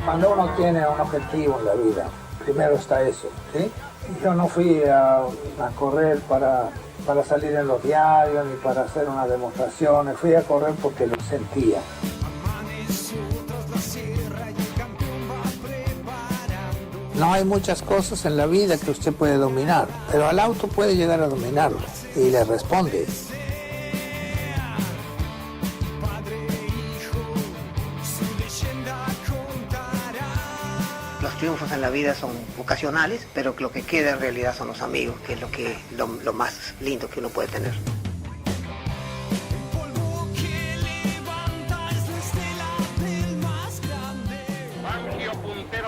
Cuando uno tiene un objetivo en la vida, primero está eso, ¿sí? Yo no fui a correr para salir en los diarios ni para hacer una demostración, fui a correr porque lo sentía. No hay muchas cosas en la vida que usted puede dominar, pero al auto puede llegar a dominarlo y le responde. Los triunfos en la vida son ocasionales, pero lo que queda en realidad son los amigos, que es lo más lindo que uno puede tener.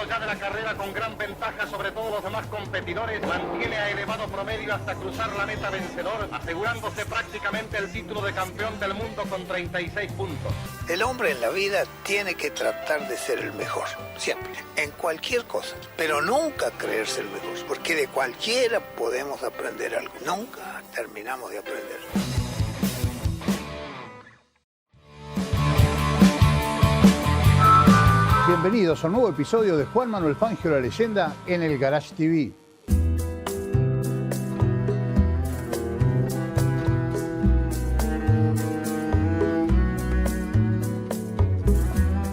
Ya de la carrera con gran ventaja sobre todos los demás competidores, mantiene a elevado promedio hasta cruzar la meta vencedor, asegurándose prácticamente el título de campeón del mundo con 36 puntos. El hombre en la vida tiene que tratar de ser el mejor, siempre, en cualquier cosa, pero nunca creerse el mejor, porque de cualquiera podemos aprender algo, nunca terminamos de aprender. Bienvenidos a un nuevo episodio de Juan Manuel Fangio, la leyenda, en el Garage TV.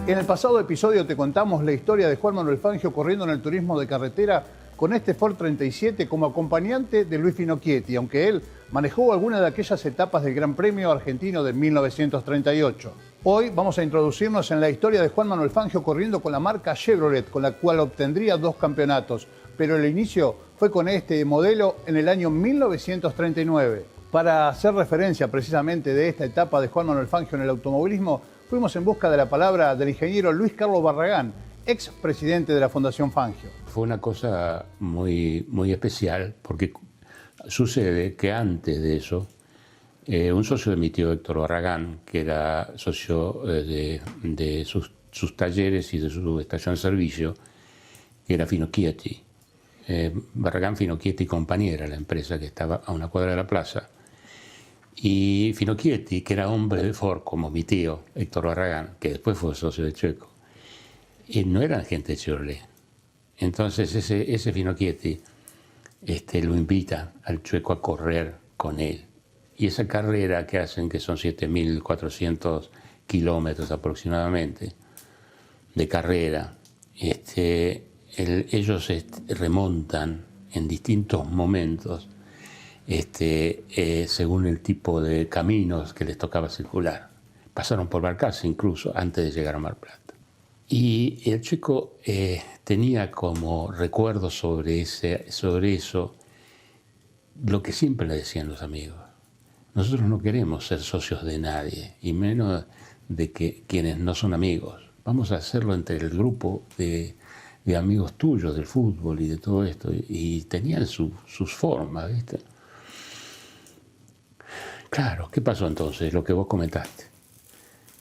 En el pasado episodio te contamos la historia de Juan Manuel Fangio corriendo en el turismo de carretera con este Ford 37 como acompañante de Luis Finocchietti, aunque él manejó algunas de aquellas etapas del Gran Premio Argentino de 1938. Hoy vamos a introducirnos en la historia de Juan Manuel Fangio corriendo con la marca Chevrolet, con la cual obtendría 2 campeonatos, pero el inicio fue con este modelo en el año 1939. Para hacer referencia precisamente de esta etapa de Juan Manuel Fangio en el automovilismo, fuimos en busca de la palabra del ingeniero Luis Carlos Barragán, ex presidente de la Fundación Fangio. Fue una cosa muy especial porque sucede que antes de eso, un socio de mi tío Héctor Barragán, que era socio de sus talleres y de su estación de servicio, que era Finocchietti. Barragán, Finocchietti Compañera, la empresa que estaba a una cuadra de la plaza. Y Finocchietti, que era hombre de Ford, como mi tío Héctor Barragán, que después fue socio de Chueco, no eran gente de Chevrolet. Entonces ese Finocchietti lo invita al Chueco a correr con él. Y esa carrera que hacen, que son 7.400 kilómetros aproximadamente de carrera, ellos remontan en distintos momentos según el tipo de caminos que les tocaba circular. Pasaron por Balcarce incluso antes de llegar a Mar Plata. Y el chico tenía como recuerdo sobre eso lo que siempre le decían los amigos. Nosotros no queremos ser socios de nadie, y menos de quienes no son amigos. Vamos a hacerlo entre el grupo de amigos tuyos del fútbol y de todo esto. Y tenían sus formas, ¿viste? Claro, ¿qué pasó entonces? Lo que vos comentaste.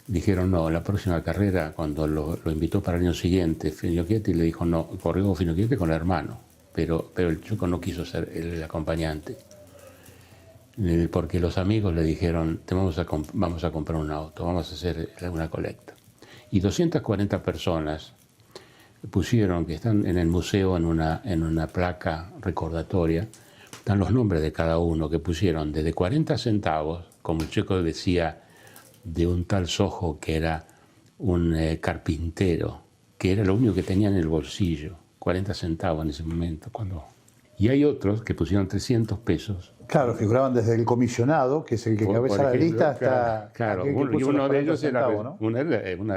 Dijeron no, la próxima carrera, cuando lo invitó para el año siguiente, Finocchietti le dijo no, corrió Finocchietti con el hermano, pero el chico no quiso ser el acompañante. Porque los amigos le dijeron, vamos a comprar un auto, vamos a hacer una colecta. Y 240 personas pusieron, que están en el museo en una placa recordatoria, están los nombres de cada uno, que pusieron desde 40 centavos, como el chico decía, de un tal Sojo que era un carpintero, que era lo único que tenía en el bolsillo, 40 centavos en ese momento. Y hay otros que pusieron 300 pesos. Claro, figuraban desde el comisionado, que es el que cabeza la lista, hasta... Claro, y uno de ellos era, una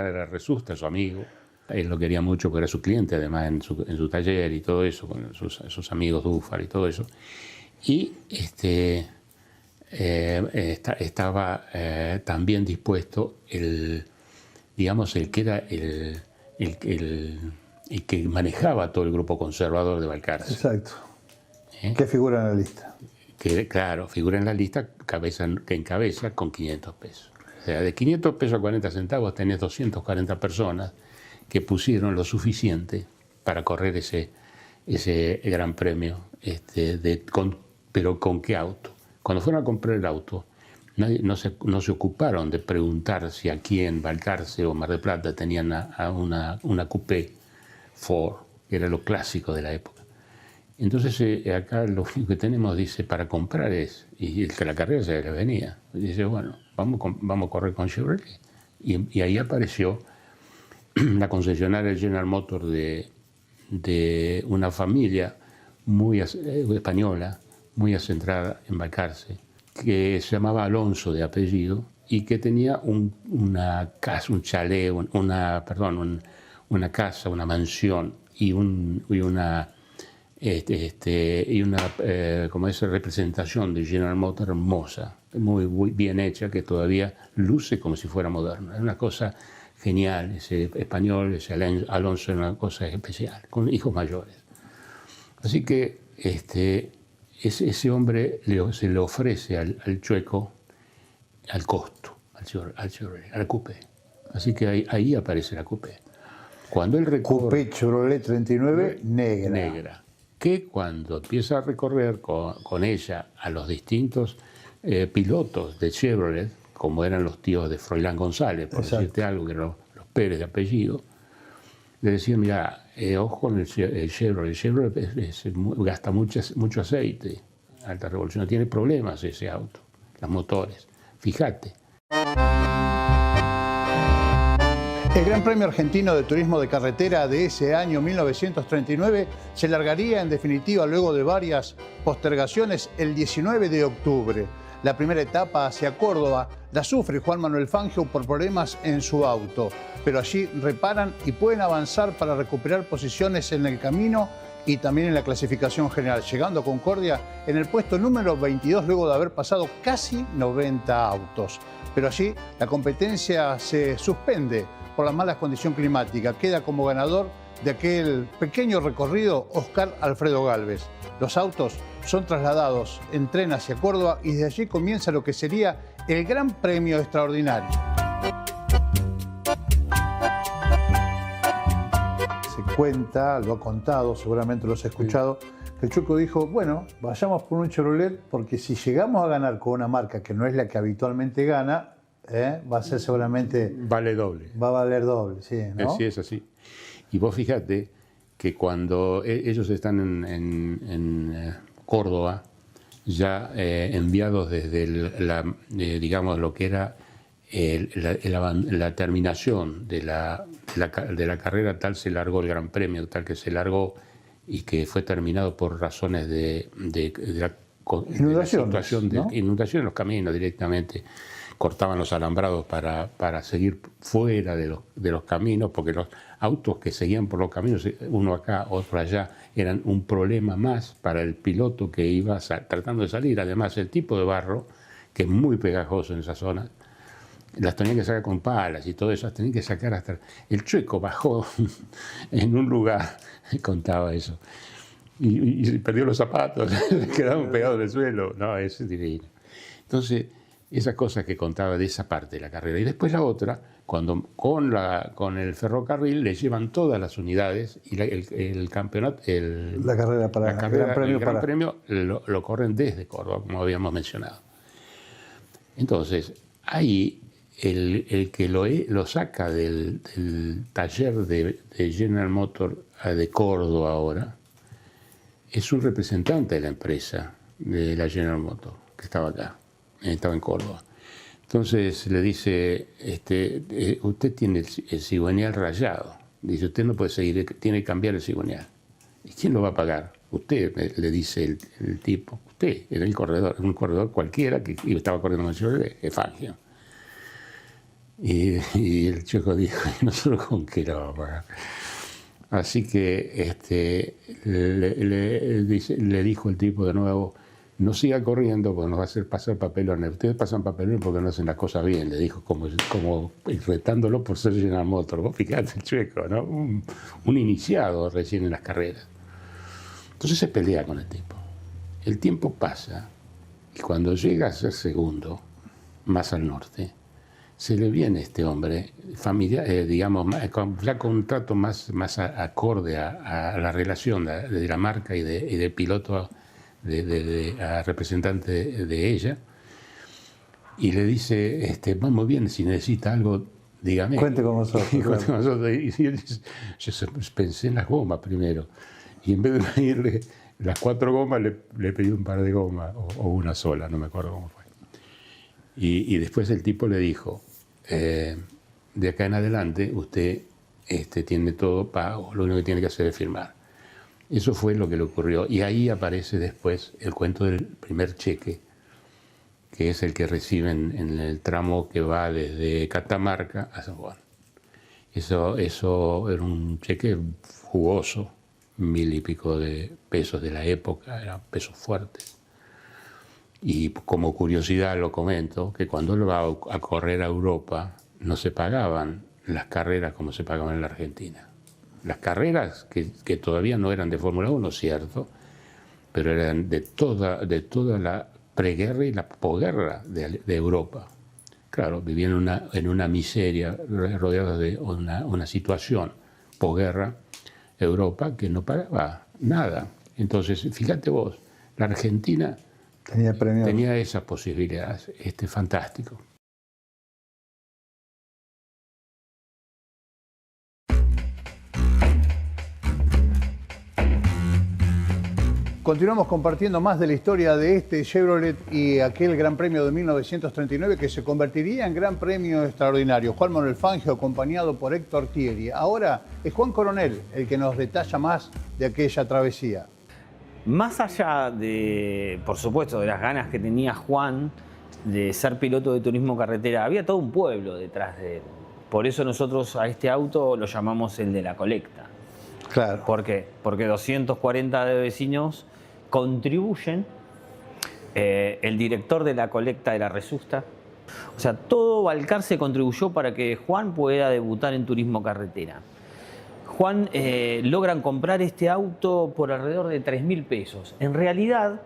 era Resusta, su amigo. Él lo quería mucho porque era su cliente, además, en su taller y todo eso, con sus amigos Dufar y todo eso. Y estaba también dispuesto el que era el que manejaba todo el grupo conservador de Balcarce. Exacto. ¿Qué figura en la lista? Que, claro, figura en la lista que encabeza con 500 pesos. O sea, de 500 pesos a 40 centavos tenés 240 personas que pusieron lo suficiente para correr ese gran premio, pero ¿con qué auto? Cuando fueron a comprar el auto, no se ocuparon de preguntar si aquí en Balcarce o Mar del Plata tenían una coupé Ford, que era lo clásico de la época. Entonces acá lo único que tenemos, dice, para comprar es, y el que la carrera se le venía, dice, bueno, vamos a correr con Chevrolet. Y ahí apareció la concesionaria General Motors de una familia muy española, muy acentrada en Balcarce, que se llamaba Alonso de apellido y que tenía una casa, un chalet, una casa, una mansión y una como esa representación de General Motors hermosa, muy bien hecha, que todavía luce como si fuera moderna. Es una cosa genial, ese español, ese Alonso, es una cosa especial, con hijos mayores. Así que ese hombre se le ofrece al Chueco al costo, al coupé. Así que ahí aparece la coupé. Cuando él recorre... Coupé Chevrolet 39 negra. Que cuando empieza a recorrer con ella a los distintos pilotos de Chevrolet, como eran los tíos de Froilán González, por decirte algo, que eran los Pérez de apellido, le decían, mira, ojo con el Chevrolet. El Chevrolet gasta mucho aceite, alta revolución, tiene problemas ese auto, los motores, fíjate. El Gran Premio Argentino de Turismo de Carretera de ese año 1939 se largaría en definitiva luego de varias postergaciones el 19 de octubre. La primera etapa hacia Córdoba la sufre Juan Manuel Fangio por problemas en su auto, pero allí reparan y pueden avanzar para recuperar posiciones en el camino y también en la clasificación general, llegando a Concordia en el puesto número 22 luego de haber pasado casi 90 autos. Pero allí la competencia se suspende por la mala condición climática. Queda como ganador de aquel pequeño recorrido Oscar Alfredo Gálvez. Los autos son trasladados en tren hacia Córdoba y desde allí comienza lo que sería el Gran Premio Extraordinario. Se cuenta, lo ha contado, seguramente lo has escuchado, que el Chueco dijo, bueno, vayamos por un Chevrolet porque si llegamos a ganar con una marca que no es la que habitualmente gana, va a ser seguramente... Vale doble. Va a valer doble, sí, ¿no? Sí, es así. Y vos fíjate que cuando ellos están en Córdoba, ya enviados desde digamos, lo que era la terminación de la carrera, tal se largó el Gran Premio, tal que se largó y que fue terminado por razones de la situación de inundación en los caminos directamente. Cortaban los alambrados para seguir fuera de los caminos, porque los autos que seguían por los caminos, uno acá, otro allá, eran un problema más para el piloto que iba tratando de salir. Además, el tipo de barro, que es muy pegajoso en esa zona, las tenían que sacar con palas y todo eso, las tenían que sacar hasta... El Chueco bajó en un lugar, contaba eso, y perdió los zapatos, quedaron pegados en el suelo. No, es divino. Entonces, esas cosas que contaba de esa parte de la carrera. Y después la otra, cuando con el ferrocarril le llevan todas las unidades y el campeonato, la carrera para el Gran Premio lo corren desde Córdoba, como habíamos mencionado. Entonces, ahí el que lo saca del taller de General Motors de Córdoba ahora es un representante de la empresa de la General Motors que estaba acá. Estaba en Córdoba. Entonces le dice, usted tiene el cigüeñal rayado. Dice, usted no puede seguir, tiene que cambiar el cigüeñal. ¿Y quién lo va a pagar? Usted, le dice el tipo. Usted, era el corredor, un corredor cualquiera que estaba corriendo con el Chevrolet, es Fangio. Y el Chueco dijo, ¿nosotros con qué lo vamos a pagar? Así que le dijo el tipo de nuevo, no siga corriendo porque nos va a hacer pasar papelones. Ustedes pasan papelones porque no hacen las cosas bien, le dijo, como retándolo por ser General Motors. Vos fijate el Chueco, ¿no? Un iniciado recién en las carreras. Entonces se pelea con el tipo. El tiempo pasa y cuando llega a ser segundo, más al norte, se le viene este hombre familiar, digamos, ya con un trato más acorde a la relación de la marca y de piloto a representante de ella, y le dice, va muy bien, si necesita algo, dígame. Cuente con nosotros. Cuente con nosotros. Y yo pensé en las gomas primero. Y en vez de pedirle las 4 gomas, le pedí un par de gomas, o una sola, no me acuerdo cómo fue. Y después el tipo le dijo, de acá en adelante usted tiene todo pago, lo único que tiene que hacer es firmar. Eso fue lo que le ocurrió. Y ahí aparece después el cuento del primer cheque, que es el que reciben en el tramo que va desde Catamarca a San Juan. Eso era un cheque jugoso, 1000 y pico de pesos de la época, eran pesos fuertes. Y como curiosidad lo comento, que cuando él va a correr a Europa, no se pagaban las carreras como se pagaban en la Argentina. Las carreras que todavía no eran de Fórmula 1, cierto, pero eran de toda la preguerra y la posguerra de Europa. Claro, vivían en una miseria, rodeados de una situación posguerra, Europa, que no pagaba nada. Entonces, fíjate vos, la Argentina tenía esas posibilidades, fantástico. Continuamos compartiendo más de la historia de este Chevrolet y aquel Gran Premio de 1939 que se convertiría en Gran Premio Extraordinario. Juan Manuel Fangio, acompañado por Héctor Thierry. Ahora es Juan Coronel el que nos detalla más de aquella travesía. Más allá de, por supuesto, de las ganas que tenía Juan de ser piloto de turismo carretera, había todo un pueblo detrás de él. Por eso nosotros a este auto lo llamamos el de la colecta. Claro. ¿Por qué? Porque 240 de vecinos contribuyen, el director de la colecta de la Resusta, o sea, todo Balcarce contribuyó para que Juan pueda debutar en turismo carretera. Juan logran comprar este auto por alrededor de 3.000 pesos. En realidad,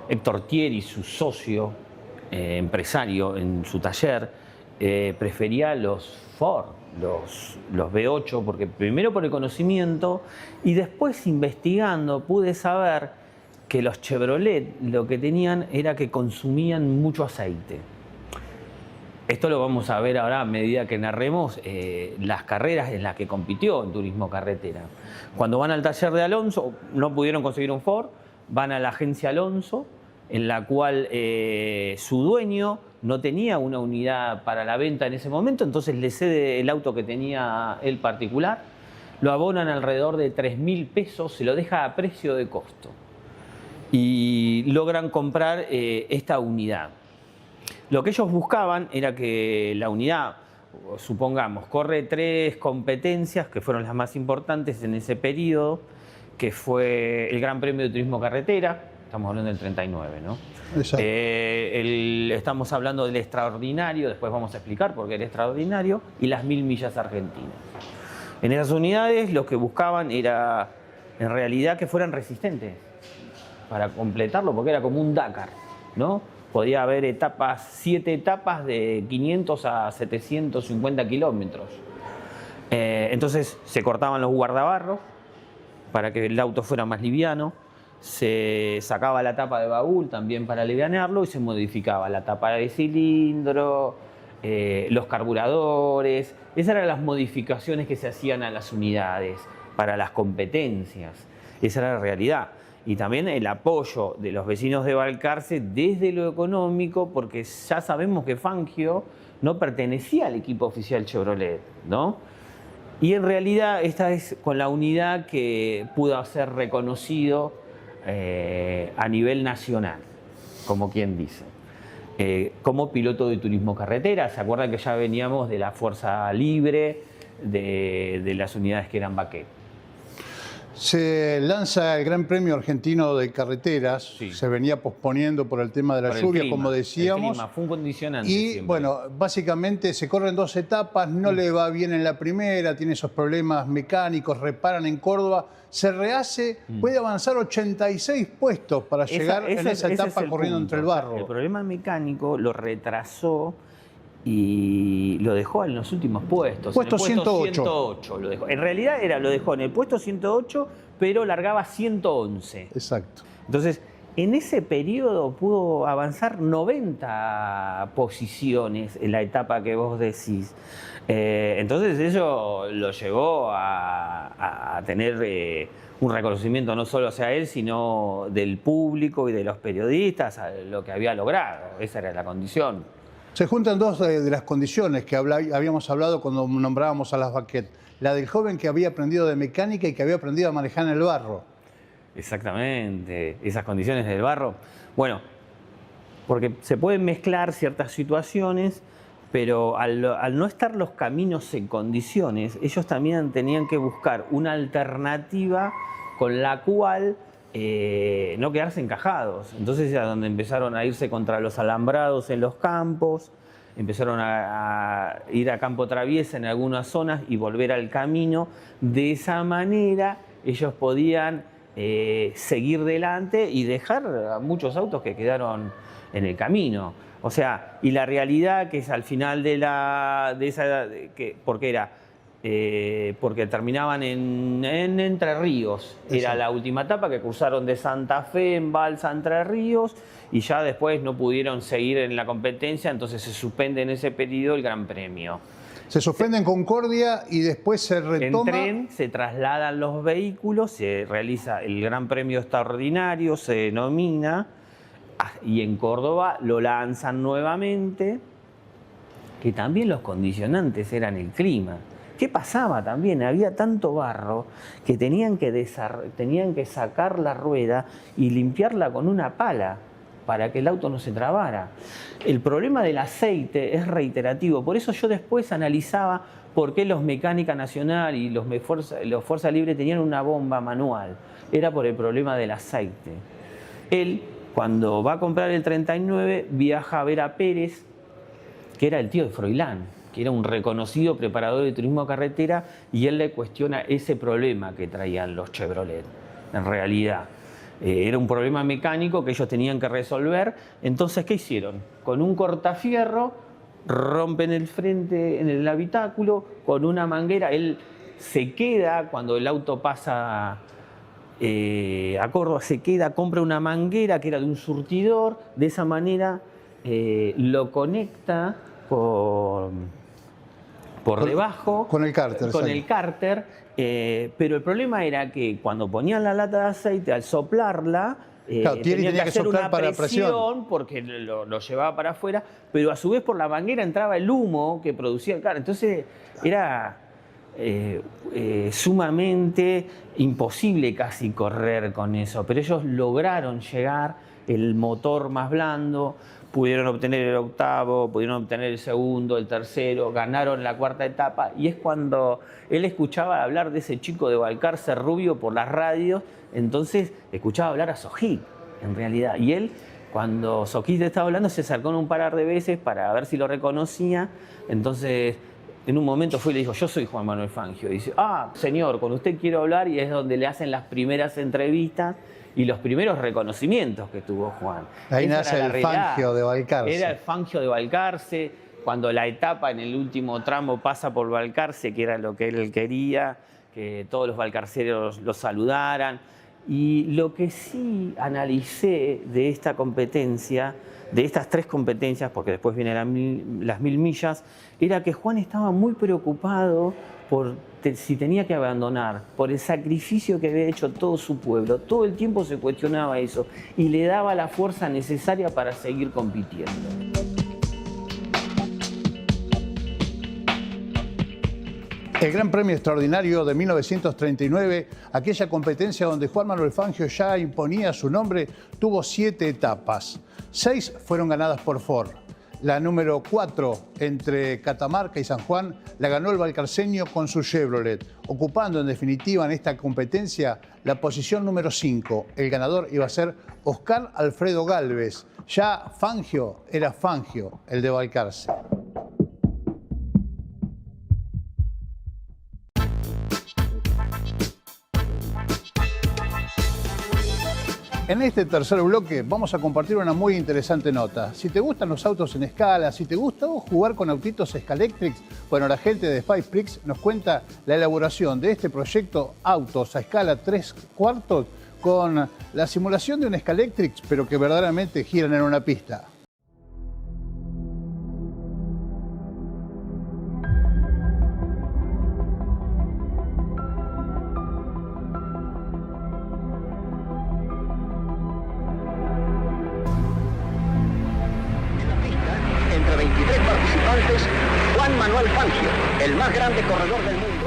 Héctor Thierry, su socio, empresario en su taller, prefería los Ford, los V8, porque primero por el conocimiento y después investigando pude saber que los Chevrolet lo que tenían era que consumían mucho aceite. Esto lo vamos a ver ahora a medida que narremos las carreras en las que compitió en turismo carretera. Cuando van al taller de Alonso, no pudieron conseguir un Ford, van a la agencia Alonso, en la cual su dueño no tenía una unidad para la venta en ese momento, entonces le cede el auto que tenía él particular, lo abonan alrededor de 3.000 pesos, se lo deja a precio de costo y logran comprar esta unidad. Lo que ellos buscaban era que la unidad, supongamos, corre 3 competencias que fueron las más importantes en ese periodo, que fue el Gran Premio de Turismo Carretera, estamos hablando del 39, ¿no? Exacto. Estamos hablando del extraordinario, después vamos a explicar por qué el extraordinario, y las 1000 millas argentinas. En esas unidades lo que buscaban era, en realidad, que fueran resistentes para completarlo, porque era como un Dakar, ¿no? Podía haber etapas, 7 etapas de 500 a 750 kilómetros. Entonces se cortaban los guardabarros para que el auto fuera más liviano. Se sacaba la tapa de baúl también para alivianarlo y se modificaba la tapa de cilindro, los carburadores. Esas eran las modificaciones que se hacían a las unidades para las competencias. Esa era la realidad. Y también el apoyo de los vecinos de Balcarce desde lo económico, porque ya sabemos que Fangio no pertenecía al equipo oficial Chevrolet, ¿no? Y en realidad esta es con la unidad que pudo ser reconocido a nivel nacional, como quien dice, como piloto de turismo carretera. ¿Se acuerdan que ya veníamos de la fuerza libre, de las unidades que eran Baquet? Se lanza el Gran Premio Argentino de Carreteras, Sí. Se venía posponiendo por el tema de la Por el lluvia, clima, como decíamos. el clima fue un condicionante Y siempre. bueno, básicamente se corren 2 etapas, no le va bien en la primera, tiene esos problemas mecánicos, reparan en Córdoba, se rehace, puede avanzar 86 puestos para llegar en esa ese etapa es el corriendo punto. entre el barro. El problema mecánico lo retrasó y lo dejó en los últimos puestos. Puesto en el 108 lo dejó. En realidad lo dejó en el puesto 108, pero largaba 111. Exacto. Entonces, en ese periodo pudo avanzar 90 posiciones en la etapa que vos decís. Entonces eso lo llevó a tener un reconocimiento no solo hacia él, sino del público y de los periodistas a lo que había logrado. Esa era la condición. Se juntan dos de las condiciones que habíamos hablado cuando nombrábamos a las Baquet. La del joven que había aprendido de mecánica y que había aprendido a manejar en el barro. Exactamente, esas condiciones del barro. Bueno, porque se pueden mezclar ciertas situaciones, pero al no estar los caminos en condiciones, ellos también tenían que buscar una alternativa con la cual no quedarse encajados. Entonces era donde empezaron a irse contra los alambrados en los campos, empezaron a ir a campo traviesa en algunas zonas y volver al camino. De esa manera ellos podían seguir delante y dejar a muchos autos que quedaron en el camino. O sea, y la realidad que es al final porque terminaban en Entre Ríos. Era la última etapa que cruzaron de Santa Fe en Balsa a Entre Ríos y ya después no pudieron seguir en la competencia, entonces se suspende en ese periodo el Gran Premio. Se suspende en Concordia y después se retoma. En tren se trasladan los vehículos, se realiza el Gran Premio Extraordinario, se denomina, y en Córdoba lo lanzan nuevamente, que también los condicionantes eran el clima. ¿Qué pasaba también? Había tanto barro que tenían que sacar la rueda y limpiarla con una pala para que el auto no se trabara. El problema del aceite es reiterativo, por eso yo después analizaba por qué los Mecánica Nacional y los Fuerza Libre tenían una bomba manual. Era por el problema del aceite. Él, cuando va a comprar el 39, viaja a ver a Pérez, que era el tío de Froilán, que era un reconocido preparador de turismo carretera, y él le cuestiona ese problema que traían los Chevrolet, en realidad. Era un problema mecánico que ellos tenían que resolver. Entonces, ¿qué hicieron? Con un cortafierro rompen el frente en el habitáculo, con una manguera. Él se queda, cuando el auto pasa a Córdoba, se queda, compra una manguera que era de un surtidor. De esa manera lo conecta por debajo. Con el cárter. Con el cárter. Pero el problema era que cuando ponían la lata de aceite, al soplarla, claro, tenía que hacer una para presión porque lo llevaba para afuera, pero a su vez por la manguera entraba el humo que producía el cárter. Entonces era sumamente imposible casi correr con eso, pero ellos lograron llegar, el motor más blando, pudieron obtener el octavo, pudieron obtener el segundo, el tercero, ganaron la cuarta etapa, y es cuando él escuchaba hablar de ese chico de Balcarce rubio por las radios, entonces escuchaba hablar a Sojic, en realidad, y él, cuando Sojic estaba hablando, se acercó un par de veces para ver si lo reconocía, entonces en un momento fue y le dijo: yo soy Juan Manuel Fangio, y dice: ah, señor, con usted quiero hablar, y es donde le hacen las primeras entrevistas y los primeros reconocimientes que tuvo Juan. Ahí nace el Fangio de Balcarce. Era el Fangio de Balcarce, cuando la etapa en el último tramo pasa por Balcarce, que era lo que él quería, que todos los balcarceros lo saludaran. Y lo que sí analicé de esta competencia, de estas tres competencias, porque después vienen las 1000 millas, era que Juan estaba muy preocupado por si tenía que abandonar, por el sacrificio que había hecho todo su pueblo. Todo el tiempo se cuestionaba eso y le daba la fuerza necesaria para seguir compitiendo. El Gran Premio Extraordinario de 1939, aquella competencia donde Juan Manuel Fangio ya imponía su nombre, tuvo 7 etapas. 6 fueron ganadas por Ford. La número 4, entre Catamarca y San Juan, la ganó el balcarceño con su Chevrolet, ocupando en definitiva en esta competencia la posición número 5. El ganador iba a ser Oscar Alfredo Gálvez. Ya Fangio era Fangio, el de Balcarce. En este tercer bloque vamos a compartir una muy interesante nota. Si te gustan los autos en escala, si te gusta jugar con autitos Scalectrics, bueno, la gente de Spiceprix nos cuenta la elaboración de este proyecto Autos a escala 3/4 con la simulación de un Scalextric, pero que verdaderamente giran en una pista. Entre 23 participantes, Juan Manuel Fangio, el más grande corredor del mundo.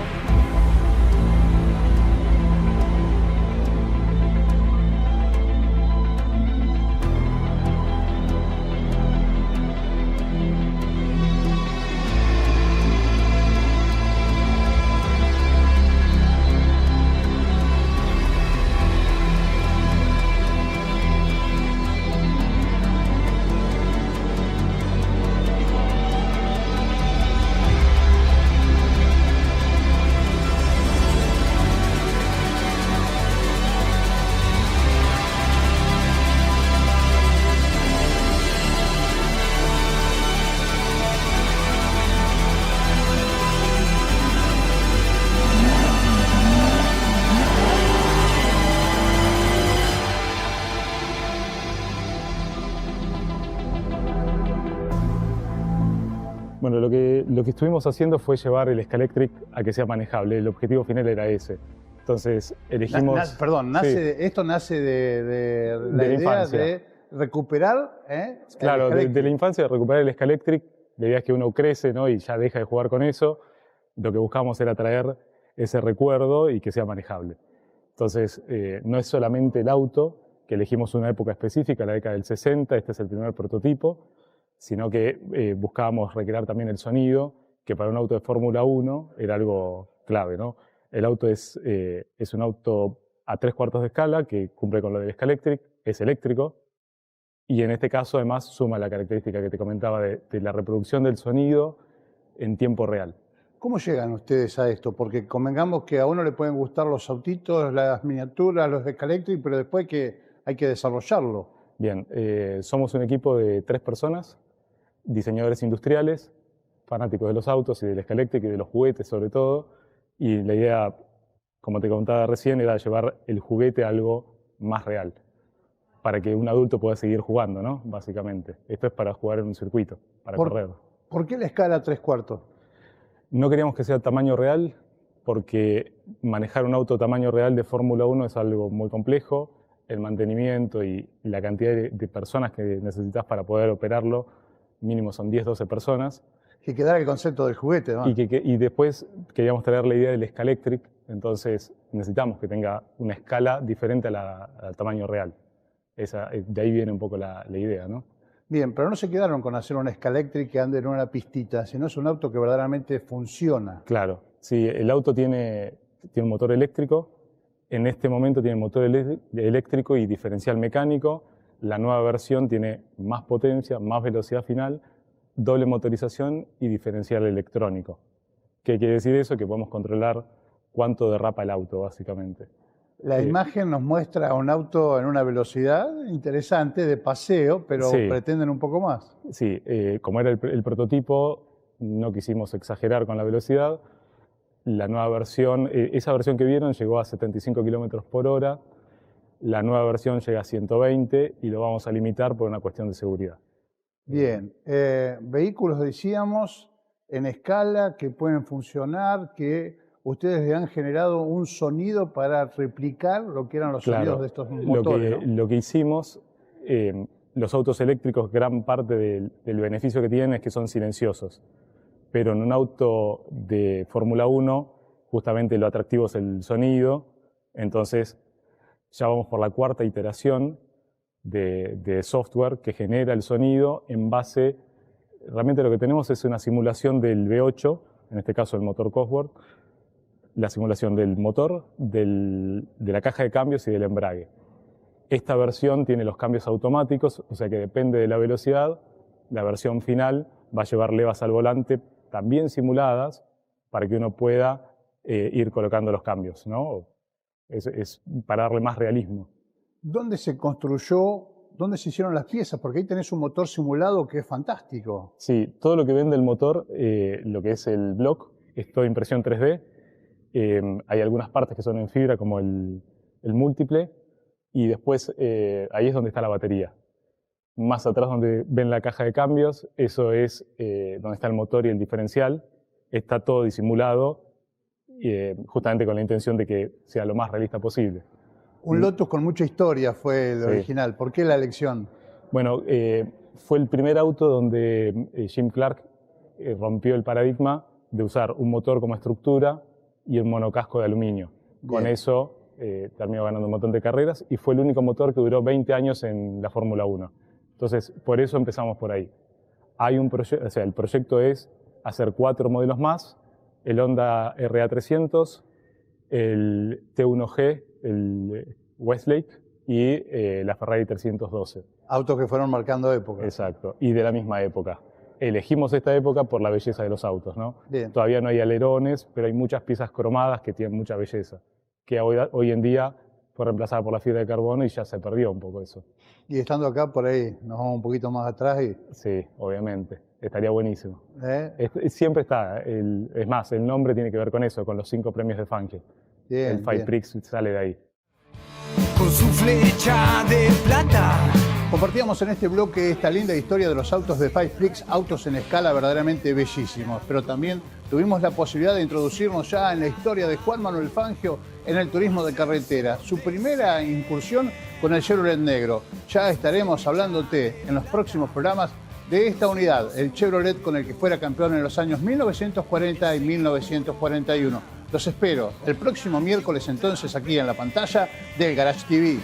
Bueno, lo que estuvimos haciendo fue llevar el Scalextric a que sea manejable. El objetivo final era ese. Entonces elegimos... Esto nace de la idea infancia. de recuperar... Claro, de la infancia, de recuperar el Scalextric. La idea es que uno crece, ¿no? Y ya deja de jugar con eso. Lo que buscamos era traer ese recuerdo y que sea manejable. Entonces, no es solamente el auto, que elegimos una época específica, la década del 60, este es el primer prototipo, sino que buscábamos recrear también el sonido, que para un auto de Fórmula 1 era algo clave, ¿no? El auto es un auto a 3/4 de escala, que cumple con lo del Scalextric, es eléctrico, y en este caso además suma la característica que te comentaba de la reproducción del sonido en tiempo real. ¿Cómo llegan ustedes a esto? Porque convengamos que a uno le pueden gustar los autitos, las miniaturas, los Scalextric, pero después hay que desarrollarlo. Bien, somos un equipo de 3 personas, diseñadores industriales, fanáticos de los autos y del Scalextric y de los juguetes sobre todo, y la idea, como te contaba recién, era llevar el juguete a algo más real, para que un adulto pueda seguir jugando, ¿no? Básicamente. Esto es para jugar en un circuito, para correr. ¿Por qué la escala 3/4? No queríamos que sea tamaño real, porque manejar un auto tamaño real de Fórmula 1 es algo muy complejo, el mantenimiento y la cantidad de personas que necesitas para poder operarlo, mínimo son 10-12 personas. Que quedara el concepto del juguete, ¿no? Y después queríamos traer la idea del Scalextric, entonces necesitamos que tenga una escala diferente al tamaño real. De ahí viene un poco la idea, ¿no? Bien, pero no se quedaron con hacer un Scalextric que ande en una pistita, sino es un auto que verdaderamente funciona. Claro, sí, el auto tiene un motor eléctrico, en este momento tiene motor eléctrico y diferencial mecánico. La nueva versión tiene más potencia, más velocidad final, doble motorización y diferencial electrónico. ¿Qué quiere decir eso? Que podemos controlar cuánto derrapa el auto, básicamente. La imagen nos muestra un auto en una velocidad interesante, de paseo, pero sí, pretenden un poco más. Sí, como era el prototipo, no quisimos exagerar con la velocidad. La nueva versión, esa versión que vieron llegó a 75 km/h. La nueva versión llega a 120 y lo vamos a limitar por una cuestión de seguridad. Bien, vehículos decíamos en escala que pueden funcionar, que ustedes le han generado un sonido para replicar lo que eran los sonidos de estos motores. Lo que hicimos, los autos eléctricos, gran parte del beneficio que tienen es que son silenciosos, pero en un auto de Fórmula 1 justamente lo atractivo es el sonido, entonces ya vamos por la 4ª iteración de software que genera el sonido en base, realmente lo que tenemos es una simulación del V8, en este caso el motor Cosworth, la simulación del motor, de la caja de cambios y del embrague. Esta versión tiene los cambios automáticos, o sea que depende de la velocidad, la versión final va a llevar levas al volante también simuladas para que uno pueda ir colocando los cambios, ¿no? Es para darle más realismo. ¿Dónde se construyó, dónde se hicieron las piezas? Porque ahí tenés un motor simulado que es fantástico. Sí, todo lo que vende el motor, lo que es el block, es toda impresión 3D. Hay algunas partes que son en fibra, como el múltiple, y después ahí es donde está la batería. Más atrás donde ven la caja de cambios, eso es donde está el motor y el diferencial. Está todo disimulado, justamente con la intención de que sea lo más realista posible. Un Lotus con mucha historia fue el original. ¿Por qué la elección? Bueno, fue el primer auto donde Jim Clark rompió el paradigma de usar un motor como estructura y un monocasco de aluminio. Con eso terminó ganando un montón de carreras y fue el único motor que duró 20 años en la Fórmula 1. Entonces, por eso empezamos por ahí. Hay un proyecto, o sea, el proyecto es hacer 4 modelos más: el Honda RA300, el T1G, el Westlake y la Ferrari 312. Autos que fueron marcando época. Exacto, y de la misma época. Elegimos esta época por la belleza de los autos, ¿no? Bien. Todavía no hay alerones, pero hay muchas piezas cromadas que tienen mucha belleza, que hoy en día fue reemplazada por la fibra de carbono y ya se perdió un poco eso. Y estando acá, por ahí, nos vamos un poquito más atrás y... Sí, obviamente. Estaría buenísimo. Siempre está. Es más, el nombre tiene que ver con eso, con los 5 premios de Fangio. El Five Prix sale de ahí. Con su flecha de plata. Compartíamos en este bloque esta linda historia de los autos de Five Prix, autos en escala verdaderamente bellísimos, pero también tuvimos la posibilidad de introducirnos ya en la historia de Juan Manuel Fangio en el turismo de carretera, su primera incursión con el Chevrolet negro. Ya estaremos hablándote en los próximos programas de esta unidad, el Chevrolet con el que fuera campeón en los años 1940 y 1941. Los espero el próximo miércoles entonces aquí en la pantalla del Garage TV.